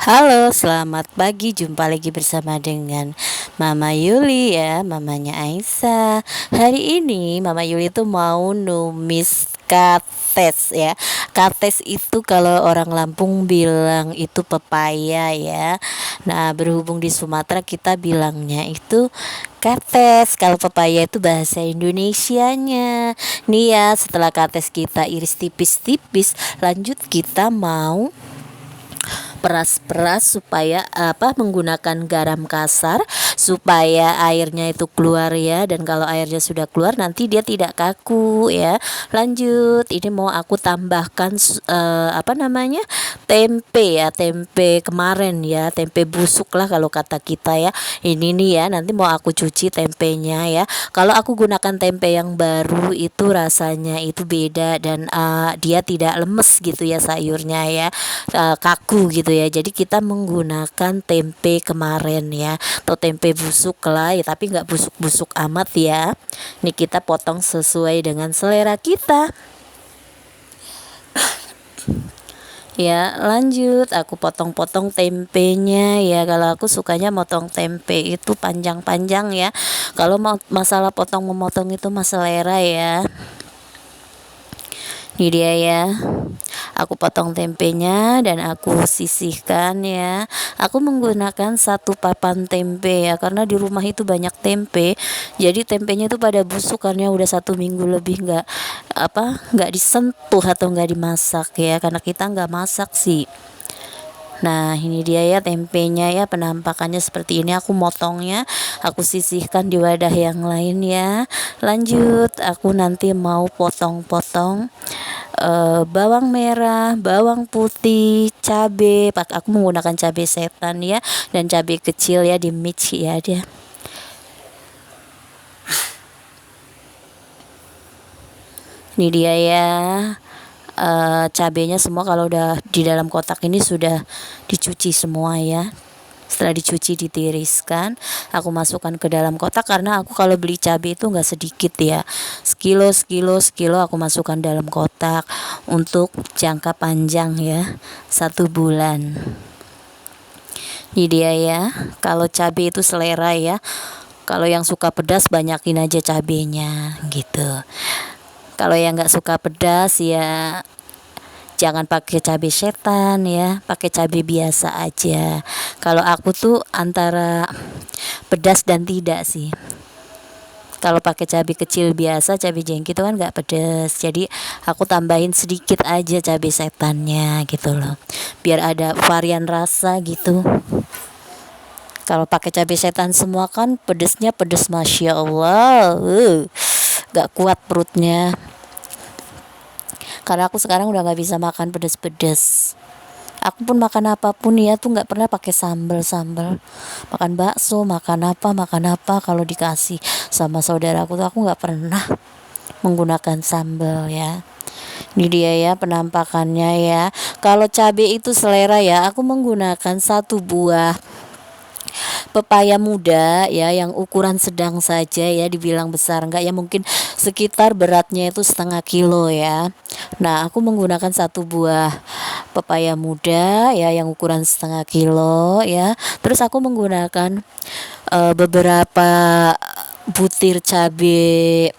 Halo, selamat pagi. Jumpa lagi bersama dengan Mama Yuli ya, mamanya Aisyah. Hari ini Mama Yuli tuh mau numis kates ya. Kates itu kalau orang Lampung bilang itu pepaya ya. Nah, berhubung di Sumatera kita bilangnya itu kates. Kalau pepaya itu bahasa Indonesianya. Nih ya, setelah kates kita iris tipis-tipis, lanjut kita mau peras-peras supaya menggunakan garam kasar supaya airnya itu keluar ya, dan kalau airnya sudah keluar nanti dia tidak kaku ya. Lanjut, ini mau aku tambahkan tempe ya, tempe kemarin ya, tempe busuk lah kalau kata kita ya. Ini nih ya, nanti mau aku cuci tempenya ya. Kalau aku gunakan tempe yang baru itu rasanya itu beda, dan dia tidak lemes gitu ya sayurnya ya, kaku gitu ya. Jadi kita menggunakan tempe kemarin ya, atau tempe busuk lah ya, tapi nggak busuk-busuk amat ya. Ini kita potong sesuai dengan selera kita. Ya, lanjut aku potong-potong tempenya ya. Kalau aku sukanya motong tempe itu panjang-panjang ya. Kalau mau masalah potong memotong itu mas selera ya. Ini dia ya. Aku potong tempenya dan aku sisihkan ya. Aku menggunakan satu papan tempe ya, karena di rumah itu banyak tempe. Jadi tempenya itu pada busuk karena udah 1 minggu lebih nggak disentuh atau nggak dimasak ya, karena kita nggak masak sih. Nah, ini dia ya tempenya ya, penampakannya seperti ini. Aku motongnya, aku sisihkan di wadah yang lain ya. Lanjut, aku nanti mau potong-potong bawang merah, bawang putih, cabe. Aku menggunakan cabe setan ya, dan cabe kecil ya, di mix ya dia. Ini dia ya. Cabenya semua kalau udah di dalam kotak ini sudah dicuci semua ya. Setelah dicuci ditiriskan, aku masukkan ke dalam kotak, karena aku kalau beli cabai itu nggak sedikit ya, sekilo aku masukkan dalam kotak untuk jangka panjang ya, 1 bulan. Ini dia ya, kalau cabai itu selera ya, kalau yang suka pedas banyakin aja cabenya gitu. Kalau yang nggak suka pedas ya jangan pakai cabai setan ya, pakai cabai biasa aja. Kalau aku tuh antara pedas dan tidak sih. Kalau pakai cabai kecil biasa, cabai jengki itu kan nggak pedas, jadi aku tambahin sedikit aja cabai setannya gitu loh, biar ada varian rasa gitu. Kalau pakai cabai setan semua kan pedesnya pedes masya Allah, nggak kuat perutnya. Karena aku sekarang udah nggak bisa makan pedes-pedes. Aku pun makan apapun ya tuh nggak pernah pakai sambal, makan bakso, makan apa kalau dikasih sama saudaraku tuh aku nggak pernah menggunakan sambal ya. Ini dia ya penampakannya ya. Kalau cabai itu selera ya, aku menggunakan 1 buah pepaya muda ya, yang ukuran sedang saja ya, dibilang besar enggak ya, mungkin sekitar beratnya itu setengah kilo ya. Nah, aku menggunakan 1 buah pepaya muda ya, yang ukuran setengah kilo ya. Terus aku menggunakan beberapa butir cabai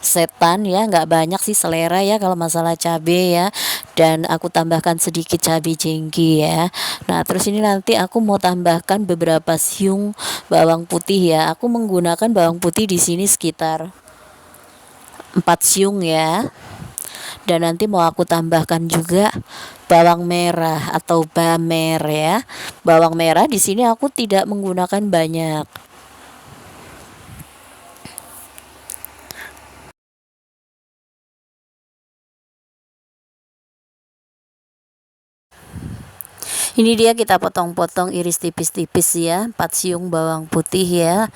setan ya, nggak banyak sih, selera ya kalau masalah cabai ya, dan aku tambahkan sedikit cabai jengki ya. Nah, terus ini nanti aku mau tambahkan beberapa siung bawang putih ya. Aku menggunakan bawang putih di sini sekitar 4 siung ya, dan nanti mau aku tambahkan juga bawang merah atau bamer ya. Bawang merah di sini aku tidak menggunakan banyak. Ini dia kita potong-potong iris tipis-tipis ya, 4 siung bawang putih ya.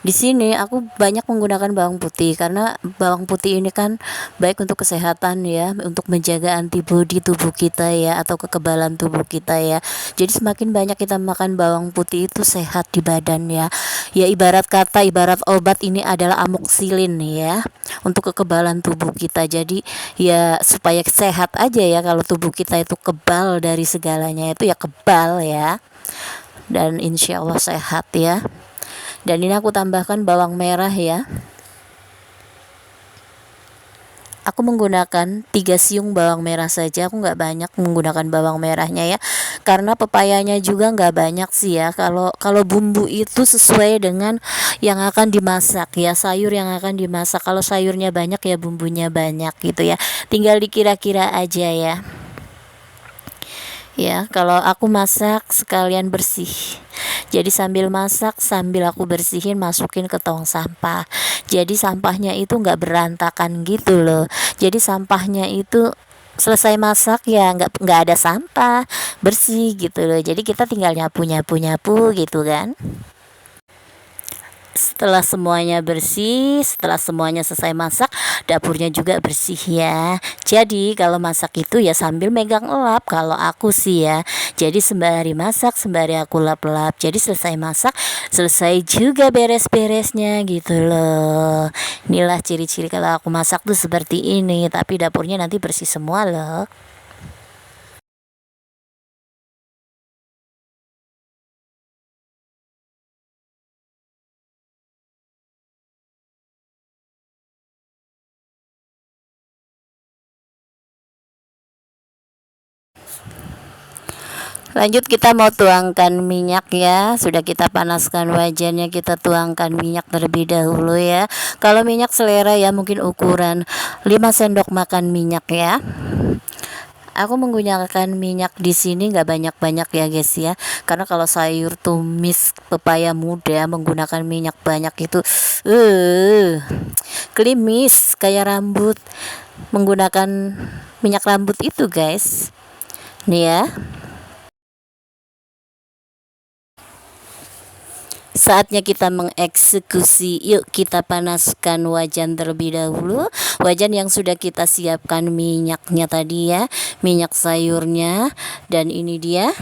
Di sini aku banyak menggunakan bawang putih karena bawang putih ini kan baik untuk kesehatan ya, untuk menjaga antibodi tubuh kita ya, atau kekebalan tubuh kita ya. Jadi semakin banyak kita makan bawang putih itu sehat di badan ya. Ya ibarat kata, ibarat obat, ini adalah amoksilin ya untuk kekebalan tubuh kita. Jadi ya supaya sehat aja ya, kalau tubuh kita itu kebal dari segalanya itu ya kebal ya, dan insya Allah sehat ya. Dan ini aku tambahkan bawang merah ya. Aku menggunakan 3 siung bawang merah saja, aku nggak banyak menggunakan bawang merahnya ya, karena pepayanya juga nggak banyak sih ya. Kalau bumbu itu sesuai dengan yang akan dimasak ya, sayur yang akan dimasak. Kalau sayurnya banyak ya bumbunya banyak gitu ya, tinggal dikira-kira aja ya. Ya, kalau aku masak sekalian bersih. Jadi sambil masak, sambil aku bersihin, masukin ke tong sampah. Jadi sampahnya itu nggak berantakan gitu loh. Jadi sampahnya itu selesai masak ya nggak ada sampah, bersih gitu loh. Jadi kita tinggal nyapu nyapu nyapu gitu kan. Setelah semuanya bersih, setelah semuanya selesai masak, dapurnya juga bersih ya. Jadi kalau masak itu ya sambil megang lap kalau aku sih ya. Jadi sembari masak, sembari aku lap-lap. Jadi selesai masak, selesai juga beres-beresnya gitu loh. Inilah ciri-ciri kalau aku masak tuh seperti ini, tapi dapurnya nanti bersih semua loh. Lanjut, kita mau tuangkan minyak ya. Sudah kita panaskan wajannya, kita tuangkan minyak terlebih dahulu ya. Kalau minyak selera ya, mungkin ukuran 5 sendok makan minyak ya. Aku menggunakan minyak di sini nggak banyak-banyak ya guys ya. Karena kalau sayur tumis pepaya muda menggunakan minyak banyak itu klimis kayak rambut, menggunakan minyak rambut itu guys. Nih ya. Saatnya kita mengeksekusi. Yuk kita panaskan wajan terlebih dahulu. Wajan yang sudah kita siapkan minyaknya tadi ya, minyak sayurnya. Dan ini dia.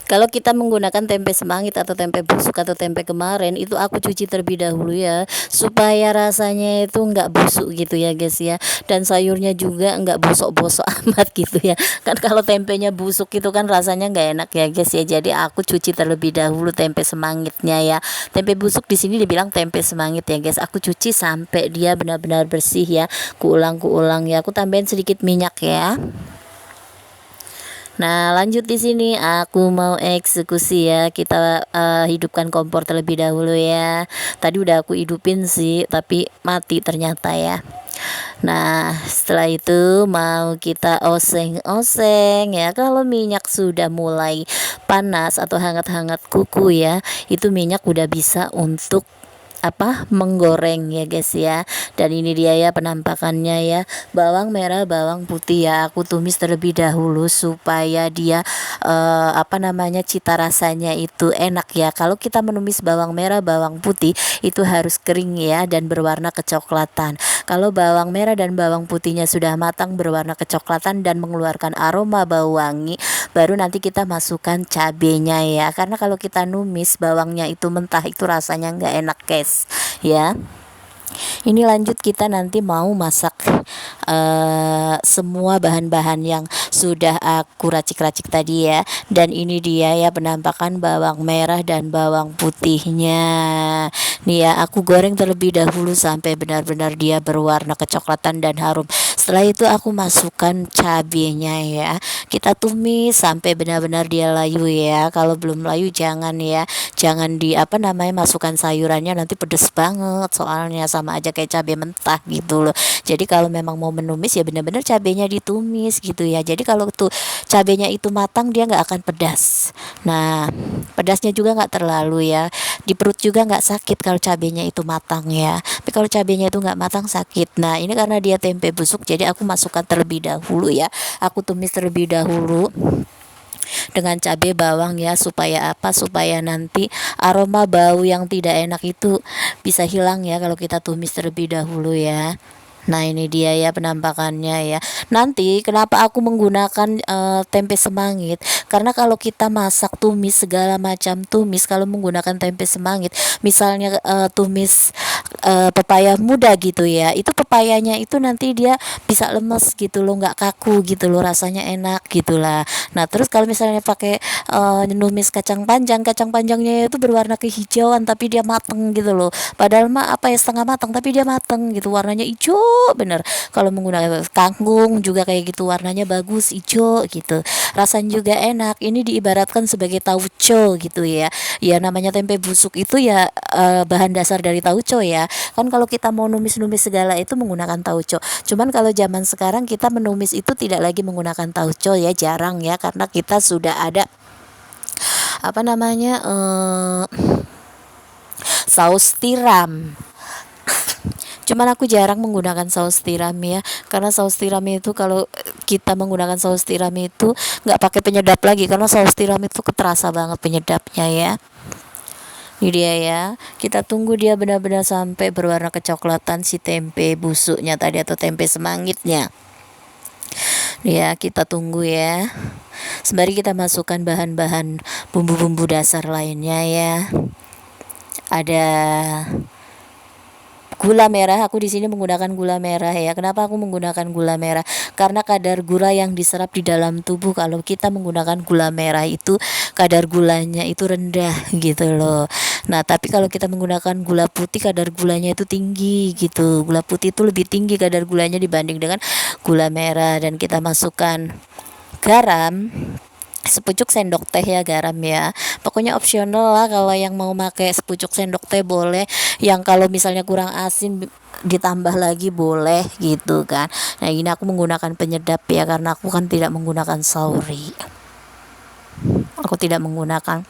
Kalau kita menggunakan tempe semangit atau tempe busuk atau tempe kemarin, itu aku cuci terlebih dahulu ya, supaya rasanya itu nggak busuk gitu ya guys ya. Dan sayurnya juga nggak bosok-bosok amat gitu ya. Kan kalau tempenya busuk itu kan rasanya nggak enak ya guys ya. Jadi aku cuci terlebih dahulu tempe semangitnya ya. Tempe busuk di sini dibilang tempe semangit ya guys. Aku cuci sampai dia benar-benar bersih ya. Kuulang ya. Aku tambahin sedikit minyak ya. Nah, lanjut di sini aku mau eksekusi ya. Kita hidupkan kompor terlebih dahulu ya. Tadi udah aku hidupin sih, tapi mati ternyata ya. Nah, setelah itu mau kita oseng-oseng ya. Kalau minyak sudah mulai panas atau hangat-hangat kuku ya, itu minyak udah bisa untuk menggoreng ya guys ya. Dan ini dia ya penampakannya ya, bawang merah bawang putih ya, aku tumis terlebih dahulu supaya dia cita rasanya itu enak ya. Kalau kita menumis bawang merah bawang putih itu harus kering ya dan berwarna kecoklatan. Kalau bawang merah dan bawang putihnya sudah matang berwarna kecoklatan dan mengeluarkan aroma bau wangi, baru nanti kita masukkan cabenya ya. Karena kalau kita numis bawangnya itu mentah itu rasanya nggak enak guys ya. Ini lanjut, kita nanti mau masak semua bahan-bahan yang sudah aku racik-racik tadi ya. Dan ini dia ya penampakan bawang merah dan bawang putihnya. Nih ya, aku goreng terlebih dahulu sampai benar-benar dia berwarna kecoklatan dan harum. Setelah itu aku masukkan cabenya ya. Kita tumis sampai benar-benar dia layu ya. Kalau belum layu jangan ya. Jangan di apa namanya masukkan sayurannya, nanti pedes banget soalnya, sama aja kayak cabai mentah gitu loh. Jadi kalau memang mau menumis ya benar-benar cabenya ditumis gitu ya. Jadi kalau tuh cabenya itu matang dia nggak akan pedas. Nah, pedasnya juga nggak terlalu ya, di perut juga nggak sakit kalau cabenya itu matang ya. Tapi kalau cabenya itu nggak matang sakit. Nah, ini karena dia tempe busuk jadi aku masukkan terlebih dahulu ya. Aku tumis terlebih dahulu dengan cabai bawang ya, supaya apa, supaya nanti aroma bau yang tidak enak itu bisa hilang ya kalau kita tumis terlebih dahulu ya. Nah, ini dia ya penampakannya ya. Nanti kenapa aku menggunakan tempe semangit? Karena kalau kita masak tumis segala macam tumis, kalau menggunakan tempe semangit, misalnya tumis pepaya muda gitu ya, itu pepayanya itu nanti dia bisa lemes gitu loh, nggak kaku gitu loh, rasanya enak gitulah. Nah, terus kalau misalnya pakai numis kacang panjangnya itu berwarna kehijauan tapi dia mateng gitu loh. Padahal mah apa ya, setengah matang tapi dia mateng gitu, warnanya hijau bener. Kalau menggunakan kangkung juga kayak gitu, warnanya bagus hijau gitu, rasanya juga enak. Ini diibaratkan sebagai tauco gitu ya. Ya namanya tempe busuk itu ya bahan dasar dari tauco ya. Kan kalau kita mau numis-numis segala itu menggunakan tauco. Cuman kalau zaman sekarang kita menumis itu tidak lagi menggunakan tauco ya, jarang ya, karena kita sudah ada apa namanya saus tiram. Cuman aku jarang menggunakan saus tiram ya, karena saus tiram itu kalau kita menggunakan saus tiram itu nggak pakai penyedap lagi, karena saus tiram itu keterasa banget penyedapnya ya. Ini dia ya, kita tunggu dia benar-benar sampai berwarna kecoklatan si tempe busuknya tadi atau tempe semangitnya. Ya, kita tunggu ya. Sembari kita masukkan bahan-bahan bumbu-bumbu dasar lainnya ya. Ada gula merah. Aku di sini menggunakan gula merah ya. Kenapa aku menggunakan gula merah? Karena kadar gula yang diserap di dalam tubuh kalau kita menggunakan gula merah itu kadar gulanya itu rendah gitu loh. Nah, tapi kalau kita menggunakan gula putih kadar gulanya itu tinggi gitu. Gula putih itu lebih tinggi kadar gulanya dibanding dengan gula merah. Dan kita masukkan garam sepucuk sendok teh ya, garam ya, pokoknya opsional lah. Kalau yang mau pakai sepucuk sendok teh boleh, yang kalau misalnya kurang asin ditambah lagi boleh gitu kan. Nah, ini aku menggunakan penyedap ya, karena aku kan tidak menggunakan sauri, aku tidak menggunakan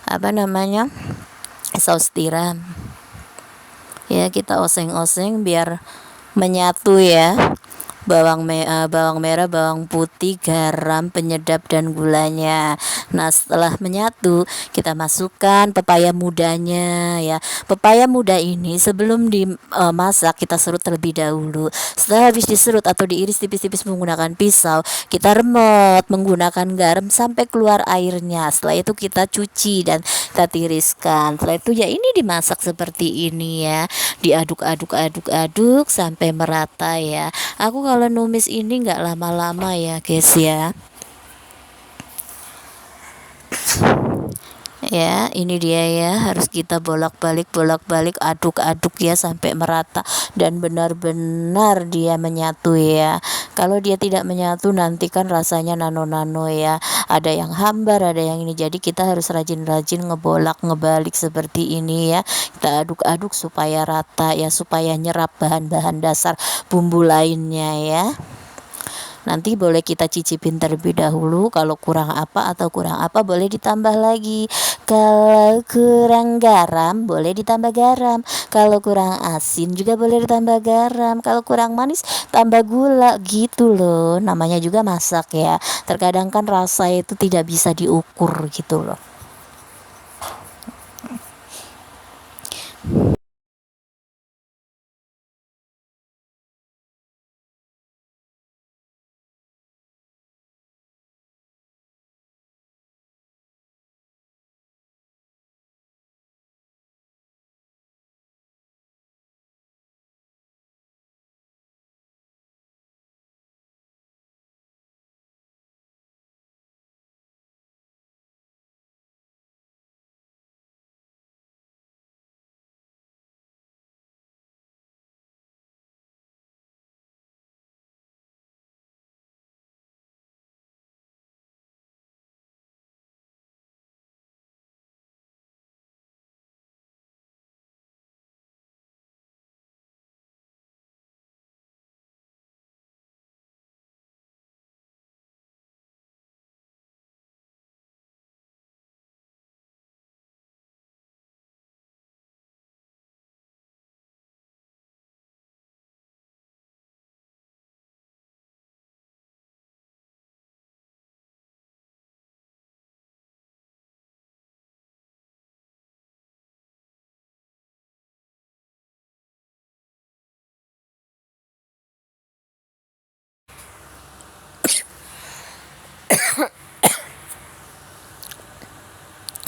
apa namanya saus tiram ya. Kita oseng-oseng biar menyatu ya, bawang merah, bawang putih, garam, penyedap dan gulanya. Nah, setelah menyatu, kita masukkan pepaya mudanya ya. Pepaya muda ini sebelum dimasak kita serut terlebih dahulu. Setelah habis diserut atau diiris tipis-tipis menggunakan pisau, kita remet menggunakan garam sampai keluar airnya. Setelah itu kita cuci dan kita tiriskan. Setelah itu ya ini dimasak seperti ini ya. Diaduk-aduk sampai merata ya. Aku kalau numis ini nggak lama-lama ya guys ya. Ya, ini dia ya, harus kita bolak-balik aduk-aduk ya sampai merata dan benar-benar dia menyatu ya. Kalau dia tidak menyatu nanti kan rasanya nano-nano ya, ada yang hambar, ada yang ini. Jadi kita harus rajin-rajin ngebolak ngebalik seperti ini ya. Kita aduk-aduk supaya rata ya, supaya nyerap bahan-bahan dasar bumbu lainnya ya. Nanti boleh kita cicipin terlebih dahulu, kalau kurang apa atau kurang apa boleh ditambah lagi. Kalau kurang garam boleh ditambah garam, kalau kurang asin juga boleh ditambah garam, kalau kurang manis tambah gula gitu loh. Namanya juga masak ya, terkadang kan rasa itu tidak bisa diukur gitu loh.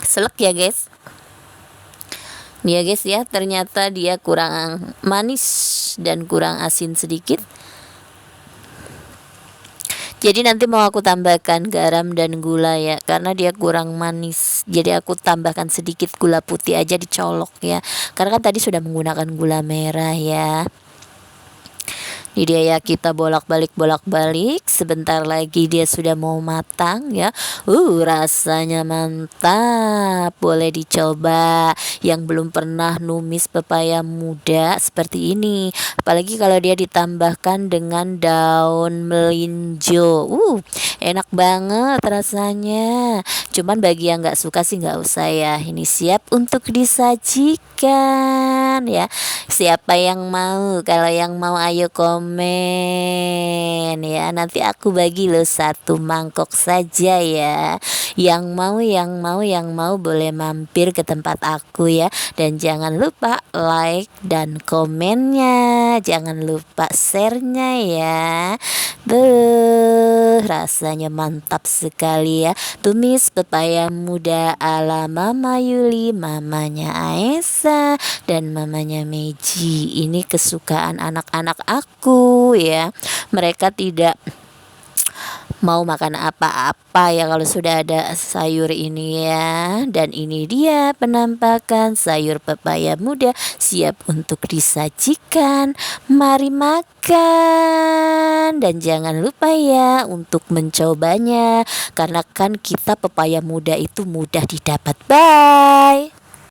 selek ya guys. Ya guys ya, ternyata dia kurang manis dan kurang asin sedikit. Jadi nanti mau aku tambahkan garam dan gula ya, karena dia kurang manis. Jadi aku tambahkan sedikit gula putih aja, dicolok ya. Karena kan tadi sudah menggunakan gula merah ya. Ini dia ya, kita bolak-balik sebentar lagi dia sudah mau matang ya. Rasanya mantap, boleh dicoba yang belum pernah numis pepaya muda seperti ini, apalagi kalau dia ditambahkan dengan daun melinjo. Enak banget rasanya. Cuman bagi yang nggak suka sih nggak usah ya. Ini siap untuk disajikan ya. Siapa yang mau? Kalau yang mau ayo komen ya. Nanti aku bagi lo 1 mangkok saja ya. Yang mau boleh mampir ke tempat aku ya. Dan jangan lupa like dan komennya. Jangan lupa share-nya ya. Rasanya mantap sekali ya. Tumis pepaya muda ala Mama Yuli, mamanya Aesa dan mamanya Meji. Ini kesukaan anak-anak aku ya. Mereka tidak mau makan apa-apa ya kalau sudah ada sayur ini ya. Dan ini dia penampakan sayur pepaya muda siap untuk disajikan. Mari makan dan jangan lupa ya untuk mencobanya, karena kan kita pepaya muda itu mudah didapat. Bye.